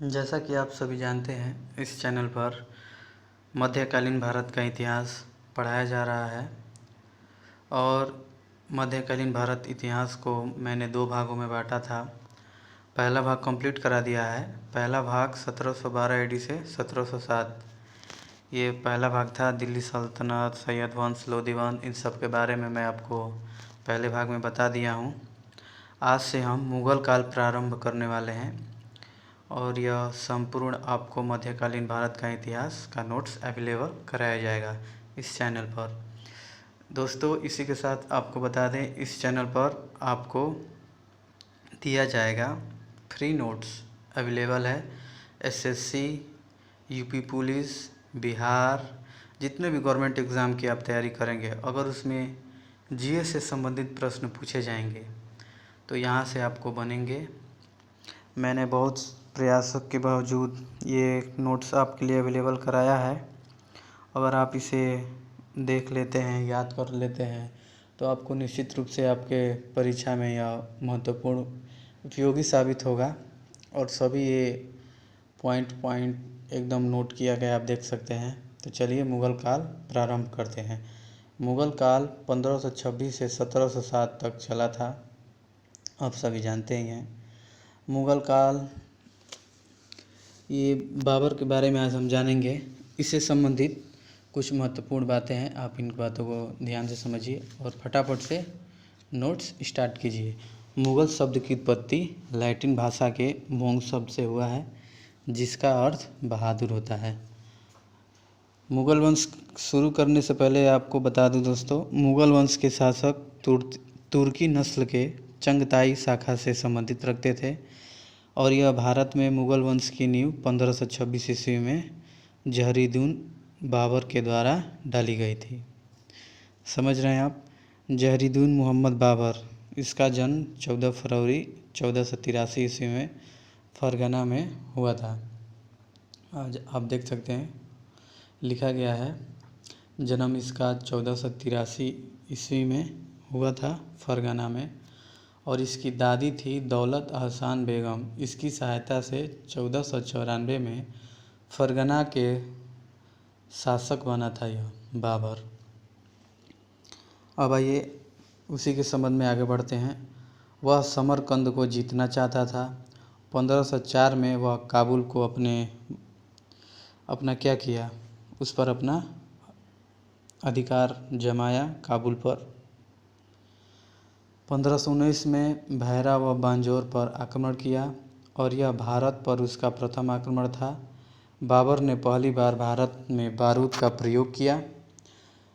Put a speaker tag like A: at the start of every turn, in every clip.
A: जैसा कि आप सभी जानते हैं, इस चैनल पर मध्यकालीन भारत का इतिहास पढ़ाया जा रहा है और मध्यकालीन भारत इतिहास को मैंने 2 भागों में बांटा था। पहला भाग कंप्लीट करा दिया है। पहला भाग 1712 AD से 1707, ये पहला भाग था। दिल्ली सल्तनत, सैयद वंश, लोधी वंश, इन सब के बारे में मैं आपको पहले भाग में बता दिया हूँ। आज से हम मुग़ल काल प्रारंभ करने वाले हैं और यह संपूर्ण आपको मध्यकालीन भारत का इतिहास का नोट्स अवेलेबल कराया जाएगा इस चैनल पर। दोस्तों, इसी के साथ आपको बता दें, इस चैनल पर आपको दिया जाएगा फ्री नोट्स अवेलेबल है। एसएससी, यूपी पुलिस, बिहार, जितने भी गवर्नमेंट एग्ज़ाम की आप तैयारी करेंगे, अगर उसमें जीएस से संबंधित प्रश्न पूछे जाएंगे तो यहाँ से आपको बनेंगे। मैंने बहुत प्रयासों के बावजूद ये नोट्स आपके लिए अवेलेबल कराया है। अगर आप इसे देख लेते हैं, याद कर लेते हैं, तो आपको निश्चित रूप से आपके परीक्षा में यह महत्वपूर्ण उपयोगी साबित होगा। और सभी ये पॉइंट एकदम नोट किया गया, आप देख सकते हैं। तो चलिए मुग़ल काल प्रारंभ करते हैं। मुग़ल काल 1526 से 1707 तक चला था, आप सभी जानते ही हैं। मुग़ल काल, ये बाबर के बारे में आज हम जानेंगे। इससे संबंधित कुछ महत्वपूर्ण बातें हैं, आप इन बातों को ध्यान से समझिए और फटाफट से नोट्स स्टार्ट कीजिए। मुग़ल शब्द की उत्पत्ति लैटिन भाषा के मोंग शब्द से हुआ है, जिसका अर्थ बहादुर होता है। मुग़ल वंश शुरू करने से पहले आपको बता दूं दोस्तों, मुग़ल वंश के शासक तुर्की नस्ल के चंगताई शाखा से संबंधित रखते थे और यह भारत में मुग़ल वंश की नींव 1526 ईस्वी में जहरीदुन बाबर के द्वारा डाली गई थी। समझ रहे हैं आप? जहरीदुन मोहम्मद बाबर, इसका जन्म 14 फरवरी 1483 ईस्वी में फरगना में हुआ था। आज आप देख सकते हैं लिखा गया है, जन्म इसका 1483 ईस्वी में हुआ था फरगना में, और इसकी दादी थी दौलत अहसान बेगम। इसकी सहायता से 1494 में फरगना के शासक बना था यह बाबर। अब आइए उसी के संबंध में आगे बढ़ते हैं। वह समरकंद को जीतना चाहता था। 1504 में वह काबुल को अपना क्या किया, उस पर अपना अधिकार जमाया काबुल पर। 1519 में भैरा व बांजौर पर आक्रमण किया और यह भारत पर उसका प्रथम आक्रमण था। बाबर ने पहली बार भारत में बारूद का प्रयोग किया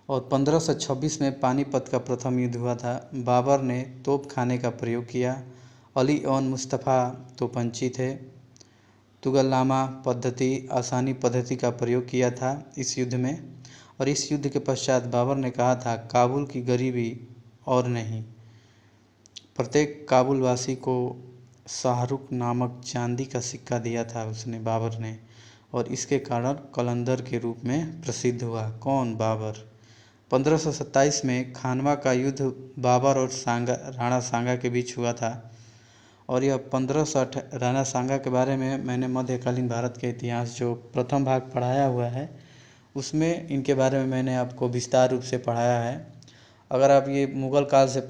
A: और 1526 में पानीपत का प्रथम युद्ध हुआ था। बाबर ने तोप खाने का प्रयोग किया। अली और मुस्तफ़ा तोपंची थे। तुगलनामा पद्धति, आसानी पद्धति का प्रयोग किया था इस युद्ध में। और इस युद्ध के पश्चात बाबर ने कहा था, काबुल की गरीबी और नहीं, प्रत्येक काबुल वासी को शाहरुख नामक चांदी का सिक्का दिया था उसने, बाबर ने, और इसके कारण कलंदर के रूप में प्रसिद्ध हुआ। कौन? बाबर। 1527 में खानवा का युद्ध बाबर और राणा सांगा के बीच हुआ था और यह 1560। राणा सांगा के बारे में मैंने मध्यकालीन भारत के इतिहास जो प्रथम भाग पढ़ाया हुआ है, उसमें इनके बारे में मैंने आपको विस्तार रूप से पढ़ाया है। अगर आप ये मुग़ल काल से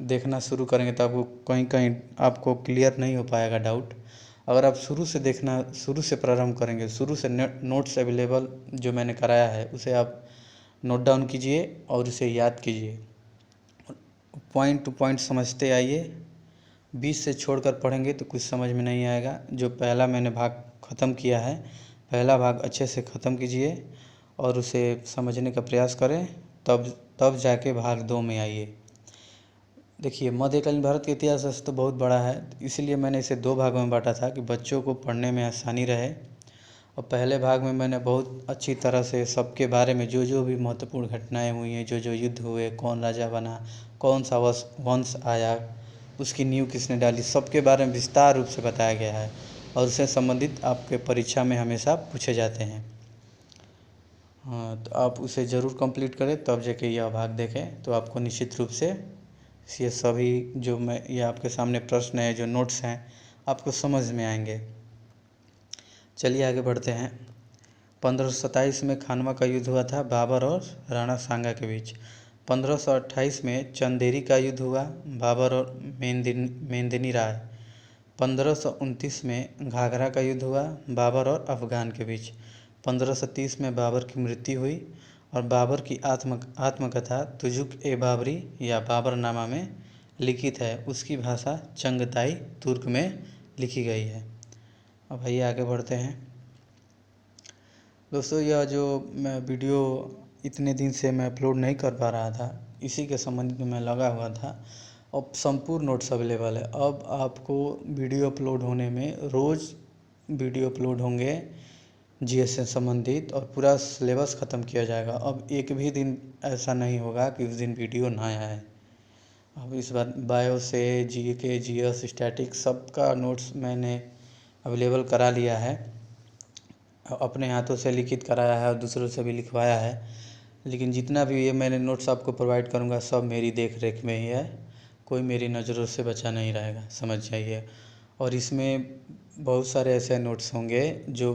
A: देखना शुरू करेंगे तो आपको कहीं कहीं आपको क्लियर नहीं हो पाएगा डाउट। अगर आप शुरू से प्रारंभ करेंगे, शुरू से नोट्स अवेलेबल जो मैंने कराया है उसे आप नोट डाउन कीजिए और उसे याद कीजिए, पॉइंट टू पॉइंट समझते आइए। बीच से छोड़कर पढ़ेंगे तो कुछ समझ में नहीं आएगा। जो पहला मैंने भाग ख़त्म किया है, पहला भाग अच्छे से ख़त्म कीजिए और उसे समझने का प्रयास करें, तब जाके भाग 2 में आइए। देखिए, मध्यकालीन भारत का इतिहास वैसे तो बहुत बड़ा है, इसलिए मैंने इसे 2 भागों में बांटा था कि बच्चों को पढ़ने में आसानी रहे। और पहले भाग में मैंने बहुत अच्छी तरह से सबके बारे में जो भी महत्वपूर्ण घटनाएं हुई हैं, जो युद्ध हुए, कौन राजा बना, कौन सा वंश आया, उसकी नींव किसने डाली, सबके बारे में विस्तार रूप से बताया गया है और उससे संबंधित आपके परीक्षा में हमेशा पूछे जाते हैं। हाँ, तो आप उसे ज़रूर कंप्लीट करें, तब जाके यह भाग देखें तो आपको निश्चित रूप से ये सभी जो मैं ये आपके सामने प्रश्न है, जो नोट्स हैं, आपको समझ में आएंगे। चलिए आगे बढ़ते हैं। 1527 में खानवा का युद्ध हुआ था बाबर और राणा सांगा के बीच। 1528 में चंदेरी का युद्ध हुआ बाबर और मेंदिनी राय। 1529 में घाघरा का युद्ध हुआ बाबर और अफगान के बीच। 1530 में बाबर की मृत्यु हुई और बाबर की आत्मकथा तुजुक ए बाबरी या बाबरनामा में लिखित है। उसकी भाषा चंगताई तुर्क में लिखी गई है। अब आइए आगे बढ़ते हैं। दोस्तों, यह जो मैं वीडियो इतने दिन से मैं अपलोड नहीं कर पा रहा था, इसी के संबंध में मैं लगा हुआ था। अब संपूर्ण नोट्स अवेलेबल है। अब आपको वीडियो अपलोड होने में रोज़ वीडियो अपलोड होंगे जीएस से संबंधित, और पूरा सिलेबस ख़त्म किया जाएगा। अब एक भी दिन ऐसा नहीं होगा कि उस दिन वीडियो ना आए। अब इस बार बायो से जीके, जीएस, स्टैटिक सबका नोट्स मैंने अवेलेबल करा लिया है। अपने हाथों से लिखित कराया है और दूसरों से भी लिखवाया है। लेकिन जितना भी ये मैंने नोट्स आपको प्रोवाइड करूँगा सब मेरी देख रेख में ही है, कोई मेरी नज़रों से बचा नहीं रहेगा, समझ जाइए। और इसमें बहुत सारे ऐसे नोट्स होंगे जो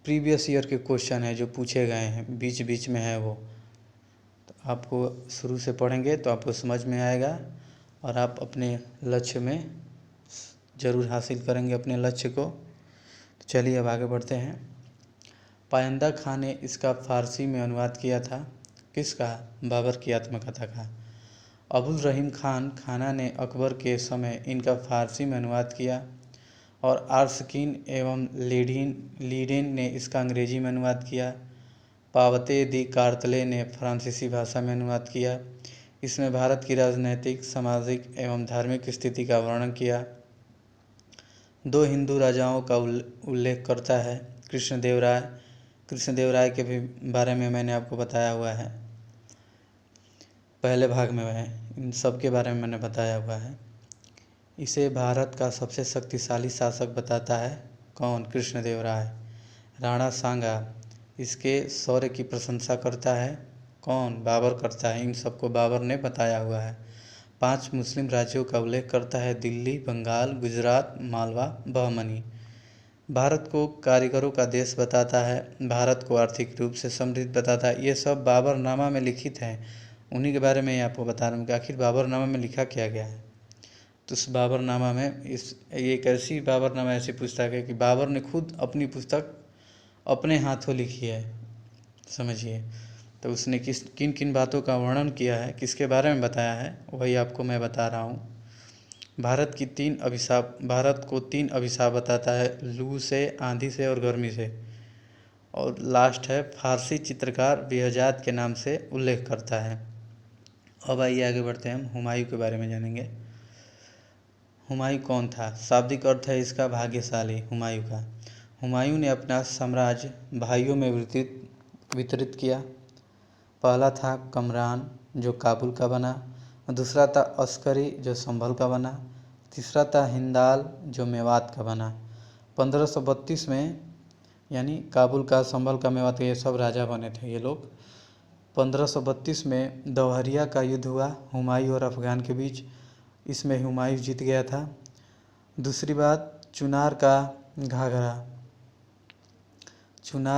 A: प्रीवियस ईयर के क्वेश्चन हैं जो पूछे गए हैं, बीच बीच में है वो। तो आपको शुरू से पढ़ेंगे तो आपको समझ में आएगा और आप अपने लक्ष्य में ज़रूर हासिल करेंगे अपने लक्ष्य को। तो चलिए अब आगे बढ़ते हैं। पायंदा खां ने इसका फ़ारसी में अनुवाद किया था। किसका? बाबर की आत्मकथा का। अबुल रहीम खान खाना ने अकबर के समय इनका फ़ारसी में अनुवाद किया और आर्सकीन एवं लीडेन ने इसका अंग्रेजी में अनुवाद किया। पावते दी कार्तले ने फ्रांसीसी भाषा में अनुवाद किया। इसमें भारत की राजनैतिक, सामाजिक एवं धार्मिक स्थिति का वर्णन किया। 2 हिंदू राजाओं का उल्लेख करता है। कृष्णदेव राय के भी बारे में मैंने आपको बताया हुआ है, पहले भाग में है, इन सब के बारे में मैंने बताया हुआ है। इसे भारत का सबसे शक्तिशाली शासक बताता है। कौन? कृष्णदेव राय। राणा सांगा इसके शौर्य की प्रशंसा करता है। कौन? बाबर करता है। इन सबको बाबर ने बताया हुआ है। 5 मुस्लिम राज्यों का उल्लेख करता है। दिल्ली, बंगाल, गुजरात, मालवा, बहमनी। भारत को कारीगरों का देश बताता है। भारत को आर्थिक रूप से समृद्ध बताता है। ये सब बाबरनामा में लिखित हैं। उन्हीं के बारे में आपको बता रहा हूँ कि आखिर बाबरनामा में लिखा क्या गया है। तो उस बाबरनामा में ये एक ऐसी बाबरनामा ऐसी पुस्तक है कि बाबर ने खुद अपनी पुस्तक अपने हाथों लिखी है, समझिए। तो उसने किन किन बातों का वर्णन किया है, किसके बारे में बताया है, वही आपको मैं बता रहा हूँ। भारत को 3 अभिशाप बताता है। लू से, आंधी से और गर्मी से। और लास्ट है फारसी चित्रकार बेहजाद के नाम से उल्लेख करता है। अब आइए आगे बढ़ते हैं, हम हुमायूं के बारे में जानेंगे। हुमायूं कौन था? शाब्दिक अर्थ है इसका भाग्यशाली, हुमायूं का। हुमायूं ने अपना साम्राज्य भाइयों में वितरित किया। पहला था कमरान जो काबुल का बना, दूसरा था अस्करी जो संभल का बना, तीसरा था हिंदाल जो मेवात का बना। 1532 में, यानी काबुल का, संभल का, मेवात का, ये सब राजा बने थे ये लोग। 1532 में दौहरिया का युद्ध हुआ हुमायूं और अफगान के बीच। इसमें हुमायूं जीत गया था। दूसरी बात, चुनार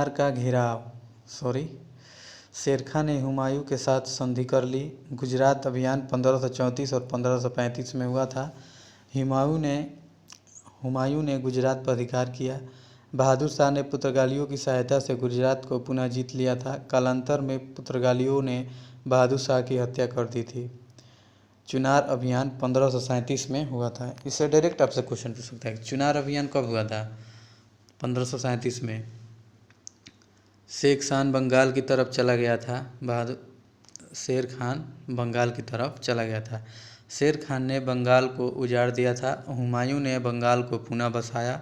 A: का घेराव, शेर खां ने हुमायूं के साथ संधि कर ली। गुजरात अभियान 1534 और 1535 में हुआ था। हुमायूं ने गुजरात पर अधिकार किया। बहादुर शाह ने पुर्तगालियों की सहायता से गुजरात को पुनः जीत लिया था। कालांतर में पुर्तगालियों ने बहादुर शाह की हत्या कर दी थी। चुनार अभियान 1537 में हुआ था। इससे डायरेक्ट आपसे क्वेश्चन पूछ सकता है कि चुनार अभियान कब हुआ था? 1537 में। शेर खान बंगाल की तरफ चला गया था। शेर खान बंगाल की तरफ चला गया था। शेर खान ने बंगाल को उजाड़ दिया था। हुमायूं ने बंगाल को पुनः बसाया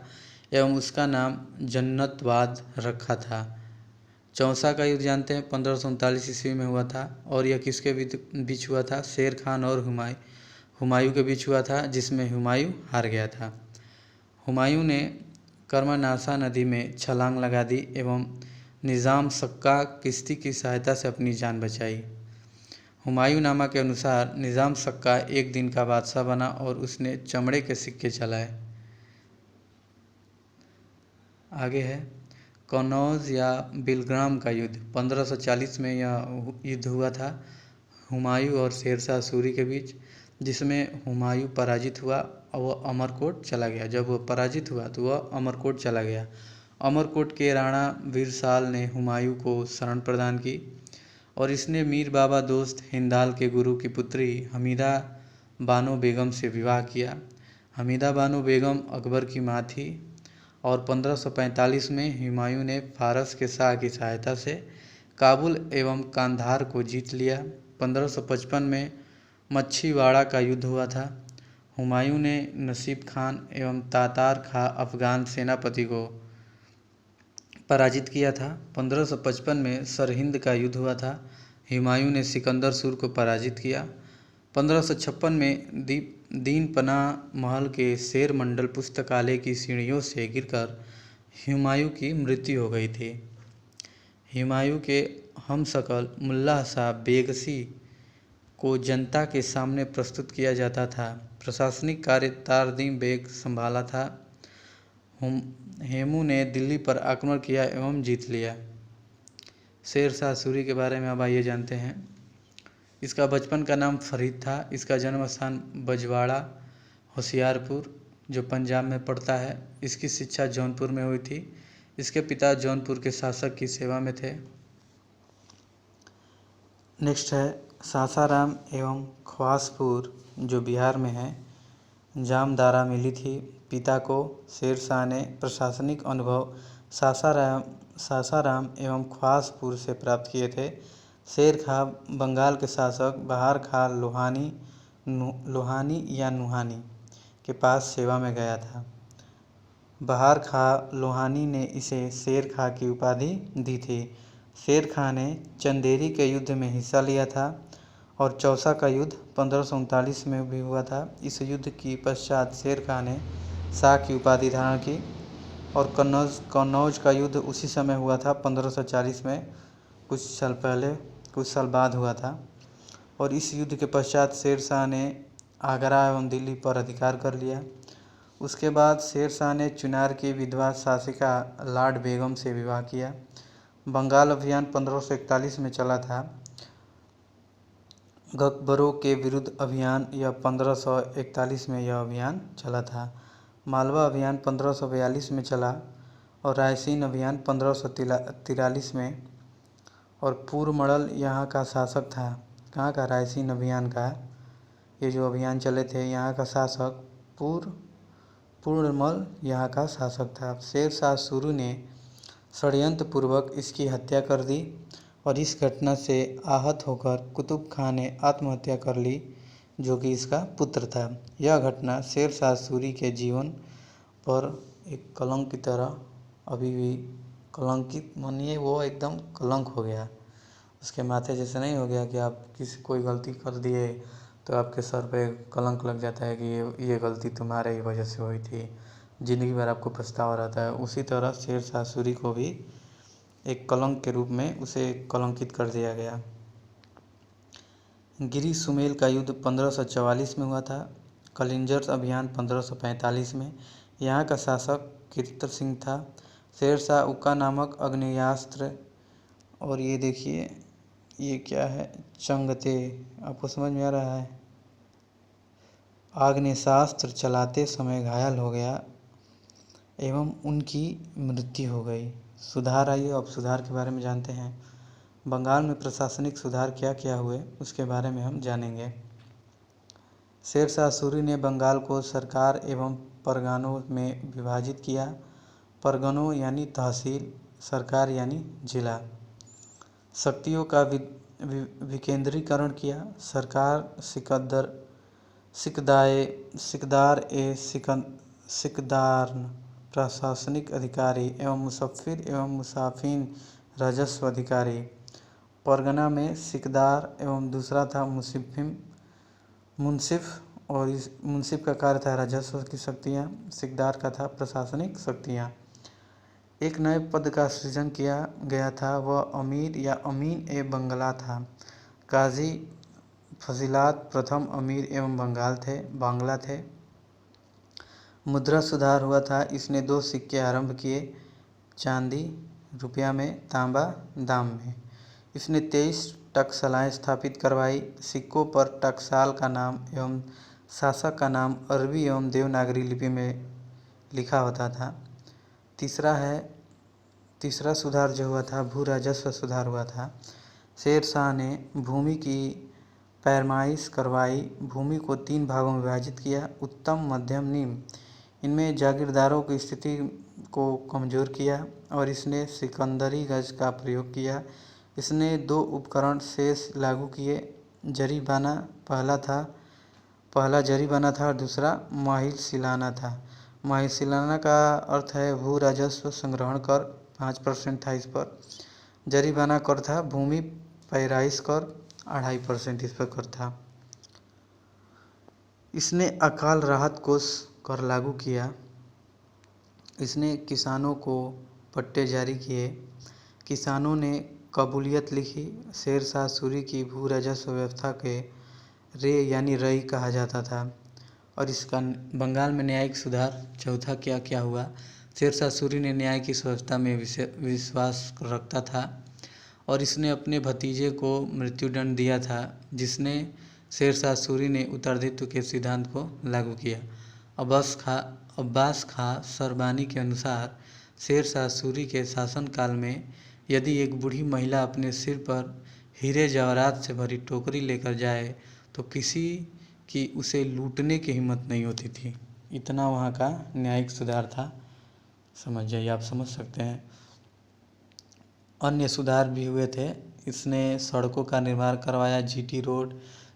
A: एवं उसका नाम जन्नतवाद रखा था। चौसा का युद्ध जानते हैं, 1539 ईस्वी में हुआ था। और यह किसके बीच हुआ था? शेर खान और हुमायूं के बीच हुआ था, जिसमें हुमायूं हार गया था। हुमायूं ने कर्मनाशा नदी में छलांग लगा दी एवं निज़ाम सक्का किश्ती की सहायता से अपनी जान बचाई। हुमायूंनामा के अनुसार निज़ाम सक्का एक दिन का बादशाह बना और उसने चमड़े के सिक्के चलाए। आगे है कन्नौज या बिलग्राम का युद्ध। 1540 में यह युद्ध हुआ था हुमायूं और शेरशाह सूरी के बीच, जिसमें हुमायूं पराजित हुआ और वह अमरकोट चला गया। जब वह पराजित हुआ तो वह अमरकोट चला गया। अमरकोट के राणा वीरसाल ने हुमायूं को शरण प्रदान की और इसने मीर बाबा दोस्त हिंदाल के गुरु की पुत्री हमीदा बानो बेगम से विवाह किया। हमीदा बानो बेगम अकबर की माँ थी और 1545 में हुमायूं ने फारस के शाह की सहायता से काबुल एवं कांधार को जीत लिया। 1555 में मच्छीवाड़ा का युद्ध हुआ था। हुमायूं ने नसीब खान एवं तातार खा अफगान सेनापति को पराजित किया था। 1555 में सरहिंद का युद्ध हुआ था। हुमायूं ने सिकंदर सूर को पराजित किया। 1556 में दीन पनाह महल के शेर मंडल पुस्तकालय की सीढ़ियों से गिरकर हुमायूं की मृत्यु हो गई थी। हुमायूं के हमशक्ल मुल्ला शाह बेगसी को जनता के सामने प्रस्तुत किया जाता था। प्रशासनिक कार्य तारदीम बेग संभाला था। हेमू ने दिल्ली पर आक्रमण किया एवं जीत लिया। शेरशाह सूरी के बारे में अब आइए जानते हैं। इसका बचपन का नाम फरीद था। इसका जन्म स्थान बजवाड़ा होशियारपुर जो पंजाब में पड़ता है। इसकी शिक्षा जौनपुर में हुई थी। इसके पिता जौनपुर के शासक की सेवा में थे। नेक्स्ट है सासाराम एवं ख्वासपुर जो बिहार में है। जामदारा मिली थी। पिता को शेरशाह ने प्रशासनिक अनुभव सासाराम एवं ख्वासपुर से प्राप्त किए थे। शेर खां बंगाल के शासक बहार खां लोहानी या नुहानी के पास सेवा में गया था। बहार खां लोहानी ने इसे शेर खां की उपाधि दी थी। शेर खां ने चंदेरी के युद्ध में हिस्सा लिया था और चौसा का युद्ध 1539 में भी हुआ था। इस युद्ध की पश्चात शेर खां ने शाह की उपाधि धारण की और कन्नौज का युद्ध उसी समय हुआ था 1540 में, कुछ साल बाद हुआ था। और इस युद्ध के पश्चात शेरशाह ने आगरा एवं दिल्ली पर अधिकार कर लिया। उसके बाद शेरशाह ने चुनार की विधवा शासिका लाड बेगम से विवाह किया। बंगाल अभियान 1541 में चला था। गकबरों के विरुद्ध अभियान यह 1541 में यह अभियान चला था। मालवा अभियान 1542 में चला और रायसीन अभियान 1543 में। और पूर्वमंडल यहाँ का शासक था। कहाँ का? रायसीन अभियान का। ये जो अभियान चले थे यहाँ का शासक पूर्णमल यहाँ का शासक था। शेरशाह सूरी ने षड्यंत्र पूर्वक इसकी हत्या कर दी और इस घटना से आहत होकर कुतुब खान ने आत्महत्या कर ली जो कि इसका पुत्र था। यह घटना शेरशाह सूरी के जीवन पर एक कलंक की तरह अभी भी कलंकित मानिए, वो एकदम कलंक हो गया। उसके माथे जैसे नहीं हो गया कि आप कोई गलती कर दिए तो आपके सर पे कलंक लग जाता है कि ये गलती तुम्हारे ही वजह से हुई थी, ज़िंदगी भर आपको पछतावा रहता है। उसी तरह शेरशाह सूरी को भी एक कलंक के रूप में उसे कलंकित कर दिया गया। गिरी सुमेल का युद्ध 1544 में हुआ था। कलिंजर अभियान 1545 में। यहाँ का शासक कीर्ति सिंह था। शेरशाह उक्का नामक आग्नेयास्त्र, और ये देखिए ये क्या है, चंगते, आपको समझ में आ रहा है, आग्नेयास्त्र चलाते समय घायल हो गया एवं उनकी मृत्यु हो गई। सुधार आइए अब सुधार के बारे में जानते हैं। बंगाल में प्रशासनिक सुधार क्या क्या हुए उसके बारे में हम जानेंगे। शेरशाह सूरी ने बंगाल को सरकार एवं परगनों में विभाजित किया। परगनों यानी तहसील, सरकार यानी जिला। शक्तियों का विकेंद्रीकरण किया। सरकार सिकदार प्रशासनिक अधिकारी एवं मुसफ़िर एवं मुसाफिन राजस्व अधिकारी। परगना में सिकदार एवं दूसरा था मुंसिफ, और इस मुंसिफ का कार्य था राजस्व की शक्तियाँ, सिकदार का था प्रशासनिक शक्तियाँ। एक नए पद का सृजन किया गया था, वह अमीर या अमीन ए बंगला था। काजी फजीलात प्रथम अमीर एवं बांग्ला थे। मुद्रा सुधार हुआ था। इसने 2 सिक्के आरंभ किए। चांदी रुपया में, तांबा दाम में। इसने 23 टकसालें स्थापित करवाई। सिक्कों पर टकसाल का नाम एवं शासक का नाम अरबी एवं देवनागरी लिपि में लिखा होता था। तीसरा सुधार जो हुआ था, भू राजस्व सुधार हुआ था। शेर शाह ने भूमि की पैमाइश करवाई। भूमि को 3 भागों में विभाजित किया, उत्तम, मध्यम, निम्न। इनमें जागीरदारों की स्थिति को कमज़ोर किया और इसने सिकंदरी गज का प्रयोग किया। इसने 2 उपकरण शेष लागू किए। जरीबाना पहला जरीबाना था और दूसरा महिलसिलाना था। महिलसिलाना का अर्थ है भू राजस्व संग्रहण कर, 5% था इस पर। जरीबाना कर था भूमि पैराइश कर, 2.5% इस पर कर था। इसने अकाल राहत कोष कर लागू किया। इसने किसानों को पट्टे जारी किए। किसानों ने कबूलियत लिखी। शेर शाह सूरी की भू राजस्व व्यवस्था के रे यानी रई कहा जाता था। और इसका बंगाल में न्यायिक सुधार चौथा क्या हुआ। शेर शाह सूरी ने न्याय की व्यवस्था में विश्वास रखता था और इसने अपने भतीजे को मृत्युदंड दिया था, जिसने शेर शाह सूरी ने उत्तराधित्व के सिद्धांत को लागू किया। अब्बास खां सरबानी के अनुसार शेर शाह सूरी के शासनकाल में यदि एक बूढ़ी महिला अपने सिर पर हीरे जवाहरात से भरी टोकरी लेकर जाए तो किसी की उसे लूटने की हिम्मत नहीं होती थी। इतना वहाँ का न्यायिक सुधार था। समझ जाइए, आप समझ सकते हैं। अन्य सुधार भी हुए थे। इसने सड़कों का निर्माण करवाया। जीटी रोड,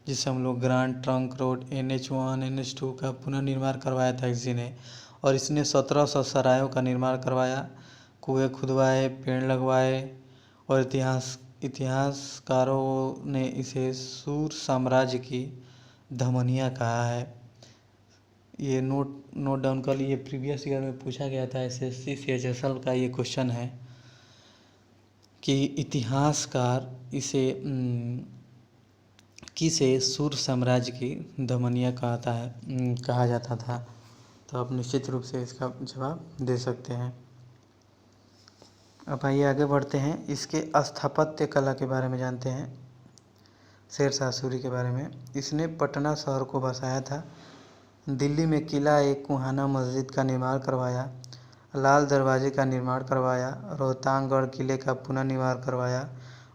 A: जिसे हम लोग grand trunk road, NH1 NH2 का पुनर्निर्माण करवाया था इसी ने। और इसने 1700 सरायों का निर्माण करवाया, कुएं खुदवाए, पेड़ लगवाए और इतिहासकारों ने इसे सूर साम्राज्य की धमनियाँ कहा है। ये नोट डाउन कर लिए। प्रीवियस ईयर में पूछा गया था, SSC CHSL का ये क्वेश्चन है कि इतिहासकार किसे सूर साम्राज्य की धमनियाँ कहा जाता था। तो आप निश्चित रूप से इसका जवाब दे सकते हैं। अब आइए आगे बढ़ते हैं। इसके स्थापत्य कला के बारे में जानते हैं। शेर शाह सूरी के बारे में। इसने पटना शहर को बसाया था। दिल्ली में किला एक कुहाना मस्जिद का निर्माण करवाया। लाल दरवाजे का निर्माण करवाया। रोहतांगगढ़ किले का पुनर्निर्माण करवाया।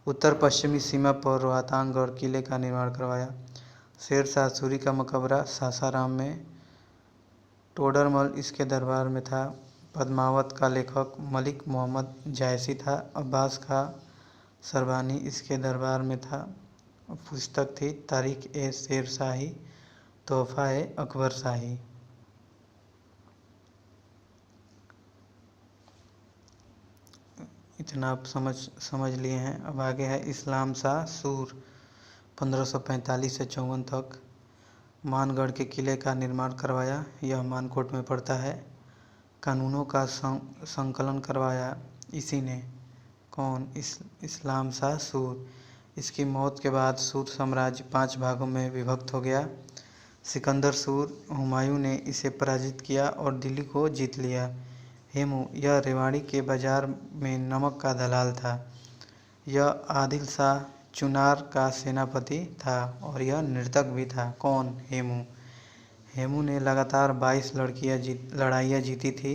A: उत्तर पश्चिमी सीमा पर रोहतांगगढ़ किले का निर्माण करवाया। शेर शाह सूरी का मकबरा सासाराम में। टोडरमल इसके दरबार में था। पद्मावत का लेखक मलिक मोहम्मद जायसी था। अब्बास खां सरबानी इसके दरबार में था। पुस्तक थी तारीख-ए-शेर शाही, तोहफा-ए-अकबर शाही। इतना आप समझ लिए हैं। अब आगे है इस्लाम शाह सूर, 1545 से 54 तक। मानगढ़ के किले का निर्माण करवाया। यह मानकोट में पड़ता है। कानूनों का संकलन करवाया इसी ने। कौन? इस्लाम शाह सूर। इसकी मौत के बाद सूर साम्राज्य 5 भागों में विभक्त हो गया। सिकंदर सूर, हुमायूं ने इसे पराजित किया और दिल्ली को जीत लिया। हेमू, यह रेवाड़ी के बाजार में नमक का दलाल था। यह आदिल शाह चुनार का सेनापति था और यह नर्तक भी था। कौन? हेमू। हेमू ने लगातार 22 लड़ाइयाँ जीती थी।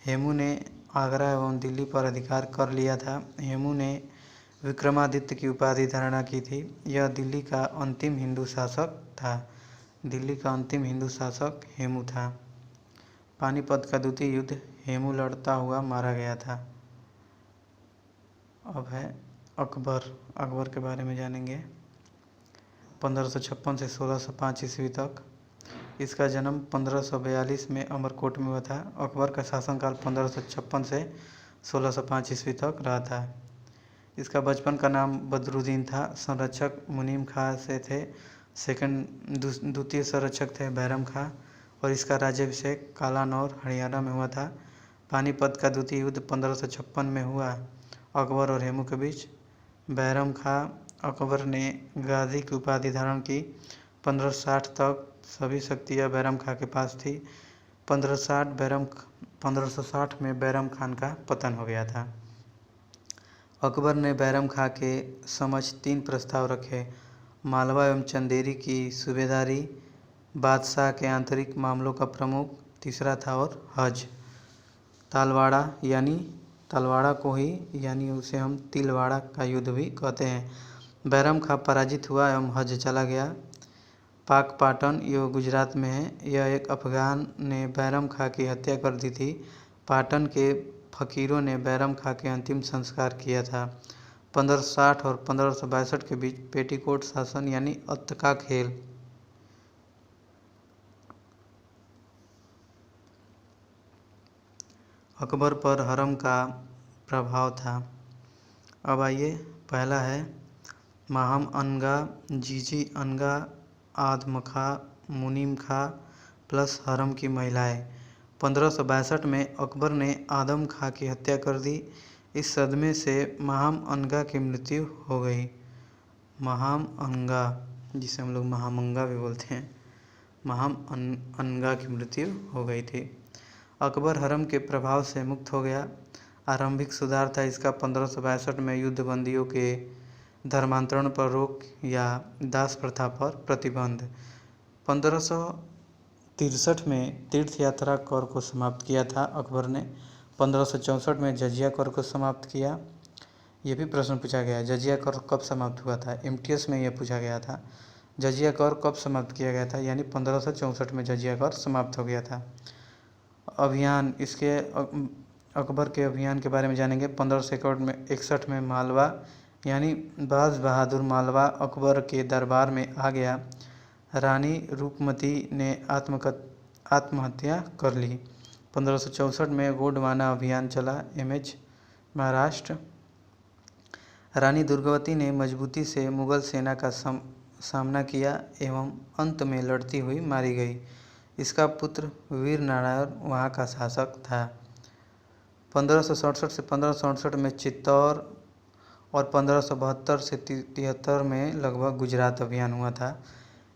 A: हेमू ने आगरा एवं दिल्ली पर अधिकार कर लिया था। हेमू ने विक्रमादित्य की उपाधि धारण की थी। यह दिल्ली का अंतिम हिंदू शासक था। दिल्ली का अंतिम हिंदू शासक हेमू था। पानीपत का द्वितीय युद्ध हेमू लड़ता हुआ मारा गया था। अब है अकबर। अकबर के बारे में जानेंगे। 1556 से 1605 ईस्वी तक। इसका जन्म 1542 में अमरकोट में हुआ था। अकबर का शासनकाल 1556 से 1605 ईस्वी तक रहा था। इसका बचपन का नाम बदरुद्दीन था। संरक्षक मुनीम खां से थे। द्वितीय संरक्षक थे बैरम खां और इसका राज्याभिषेक कालानौर हरियाणा में हुआ था। पानीपत का द्वितीय युद्ध 1556 में हुआ अकबर और हेमू के बीच। बैरम खां अकबर ने गाजी की उपाधि धारण की। 1560 तक सभी शक्तियाँ बैरम खां के पास थी। 1560 बैरम 1560 में बैरम खान का पतन हो गया था। अकबर ने बैरम खां के समक्ष 3 प्रस्ताव रखे। मालवा एवं चंदेरी की सूबेदारी, बादशाह के आंतरिक मामलों का प्रमुख, तीसरा था और हज। तलवाड़ा को ही यानी उसे हम तिलवाड़ा का युद्ध भी कहते हैं। बैरम खां पराजित हुआ एवं हज चला गया। पाकपाटन यह गुजरात में है। यह एक अफगान ने बैरम खां की हत्या कर दी थी। पाटन के फकीरों ने बैरम खां के अंतिम संस्कार किया था। 1560 और 1562 के बीच पेटीकोट शासन यानी अत्त का खेल। अकबर पर हरम का प्रभाव था। अब आइए, पहला है माहम अनगा, जीजी अनगा, आदम खां, मुनीम खां प्लस हरम की महिलाएं। 1562 में अकबर ने आदम खां की हत्या कर दी। इस सदमे से माहम अनगा की मृत्यु हो गई। माहम अनगा, जिसे हम लोग महामंगा भी बोलते हैं, माहम अनगा की मृत्यु हो गई थी। अकबर हरम के प्रभाव से मुक्त हो गया। आरंभिक सुधार था इसका 1562 में युद्धबंदियों के धर्मांतरण पर रोक या दास प्रथा पर प्रतिबंध। 1563 में तीर्थ यात्रा कर को समाप्त किया था अकबर ने। 1564 में जजिया कर को समाप्त किया। ये भी प्रश्न पूछा गया, जजिया कर कब समाप्त हुआ था? एमटीएस में यह पूछा गया था, जजिया कर कब समाप्त किया गया था, यानी 1564 में जजिया कर समाप्त हो गया था। अभियान, इसके अकबर के अभियान के बारे में जानेंगे। 1561 में मालवा यानी बाज बहादुर मालवा अकबर के दरबार में आ गया। रानी रूपमती ने आत्महत्या कर ली। 1564 में गोंडवाना अभियान चला, एमएच महाराष्ट्र। रानी दुर्गावती ने मजबूती से मुगल सेना का सामना किया एवं अंत में लड़ती हुई मारी गई। इसका पुत्र वीर नारायण वहाँ का शासक था। 1567 से 1568 में चित्तौड़ और 1572 से 73 में लगभग गुजरात अभियान हुआ था।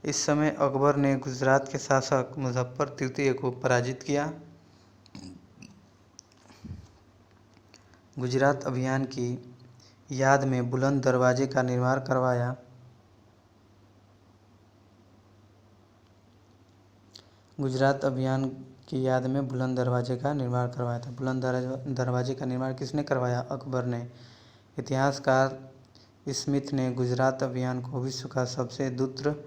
A: इस समय अकबर ने गुजरात के शासक मुजफ्फर तृतीय को पराजित किया। गुजरात अभियान की याद में बुलंद दरवाजे का निर्माण करवाया। गुजरात अभियान की याद में बुलंद दरवाजे का निर्माण करवाया था। बुलंद दरवाजे का निर्माण किसने करवाया? अकबर ने। इतिहासकार स्मिथ ने गुजरात अभियान को विश्व का सबसे द्रुत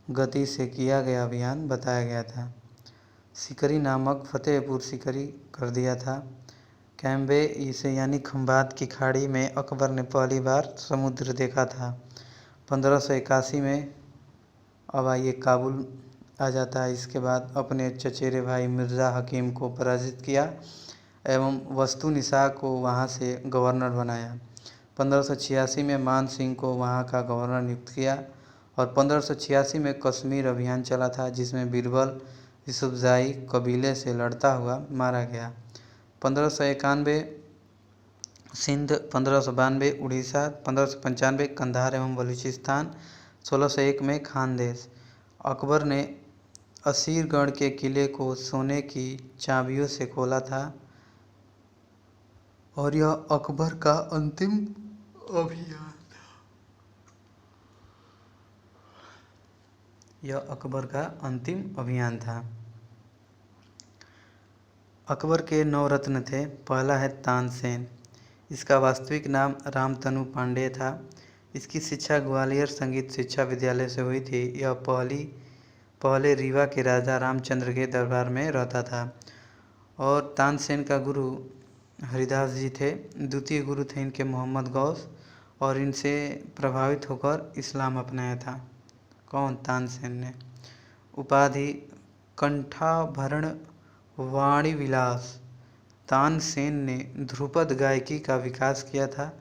A: गति से किया गया अभियान बताया गया था। सिकरी नामक फतेहपुर सिकरी कर दिया था। कैम्बे इसे यानी खंबात की खाड़ी में अकबर ने पहली बार समुद्र देखा था। 1581 में अब आइए काबुल आ जाता है। इसके बाद अपने चचेरे भाई मिर्ज़ा हकीम को पराजित किया एवं वस्तु निशा को वहां से गवर्नर बनाया। 1586 में मान सिंह को वहां का गवर्नर नियुक्त किया और 1586 में कश्मीर अभियान चला था, जिसमें बीरबल यूसुफजाई कबीले से लड़ता हुआ मारा गया। 1591 सिंध, 1592 उड़ीसा, 1595 कंधार एवं बलूचिस्तान, 1601 में खानदेश। अकबर ने असीरगढ़ के किले को सोने की चाबियों से खोला था और यह अकबर का अंतिम अभियान था। यह अकबर का अंतिम अभियान था। अकबर के 9 रत्न थे। पहला है तानसेन। इसका वास्तविक नाम रामतनु पांडेय था। इसकी शिक्षा ग्वालियर संगीत शिक्षा विद्यालय से हुई थी। यह पहले रीवा के राजा रामचंद्र के दरबार में रहता था और तानसेन का गुरु हरिदास जी थे। द्वितीय गुरु थे इनके मोहम्मद गौस और इनसे प्रभावित होकर इस्लाम अपनाया था। कौन? तानसेन ने। उपाधि कंठाभरण वाणी विलास। तानसेन ने ध्रुपद गायकी का विकास किया था,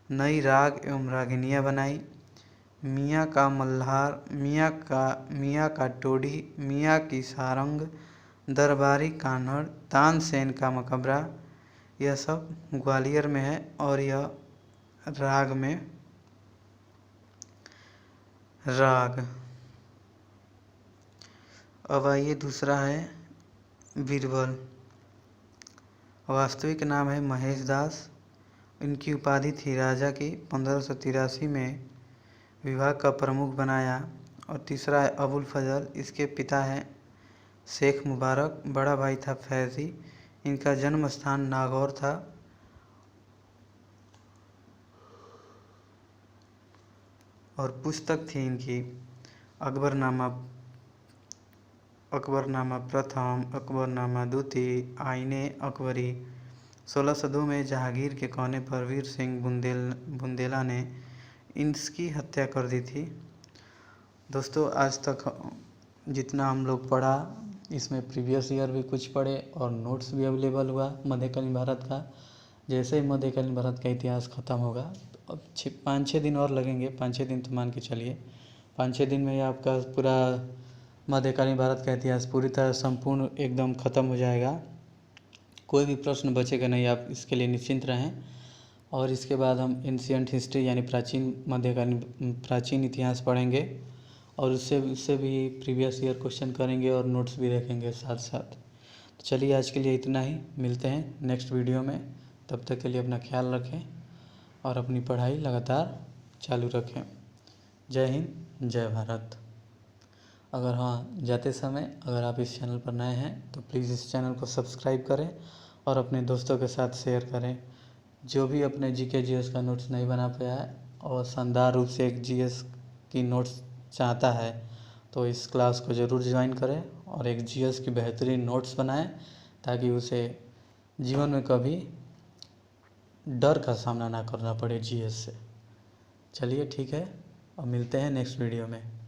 A: नई राग एवं रागिनियाँ बनाई। मियाँ का मल्हार, मियाँ का टोडी, मियाँ की सारंग, दरबारी कान्हड़, तानसेन का मकबरा, यह सब ग्वालियर में है और यह राग में राग। अब आइए दूसरा है बीरबल। वास्तविक नाम है महेश दास। इनकी उपाधि थी राजा की। 1583 में विभाग का प्रमुख बनाया। और तीसरा है अबुल फजल, इसके पिता हैं शेख मुबारक। बड़ा भाई था फैज़ी। इनका जन्म स्थान नागौर था। और पुस्तक थी इनकी अकबरनामा प्रथम, अकबरनामा द्वितीय, आईने अकबरी। 1602 में जहांगीर के कहने पर वीर सिंह बुंदेला ने इसकी हत्या कर दी थी। दोस्तों, आज तक जितना हम लोग पढ़ा, इसमें प्रीवियस ईयर भी कुछ पढ़े और नोट्स भी अवेलेबल हुआ मध्यकालीन भारत का। जैसे ही मध्यकालीन भारत का इतिहास ख़त्म होगा, तो अब 5-6 दिन और लगेंगे। 5-6 दिन तो मान के चलिए। 5-6 दिन में ही आपका पूरा मध्यकालीन भारत का इतिहास पूरी तरह संपूर्ण एकदम ख़त्म हो जाएगा। कोई भी प्रश्न बचेगा नहीं, आप इसके लिए निश्चिंत रहें। और इसके बाद हम एंशिएंट हिस्ट्री यानी प्राचीन इतिहास पढ़ेंगे और उससे भी प्रीवियस ईयर क्वेश्चन करेंगे और नोट्स भी देखेंगे साथ साथ। तो चलिए, आज के लिए इतना ही। मिलते हैं नेक्स्ट वीडियो में। तब तक के लिए अपना ख्याल रखें और अपनी पढ़ाई लगातार चालू रखें। जय हिंद, जय भारत। जाते समय अगर आप इस चैनल पर नए हैं तो प्लीज़ इस चैनल को सब्सक्राइब करें और अपने दोस्तों के साथ शेयर करें। जो भी अपने जीके जीएस का नोट्स नहीं बना पाया है और शानदार रूप से एक जीएस की नोट्स चाहता है, तो इस क्लास को ज़रूर ज्वाइन करें और एक जीएस की बेहतरीन नोट्स बनाएं, ताकि उसे जीवन में कभी डर का सामना ना करना पड़े जीएस से। चलिए, ठीक है, और मिलते हैं नेक्स्ट वीडियो में।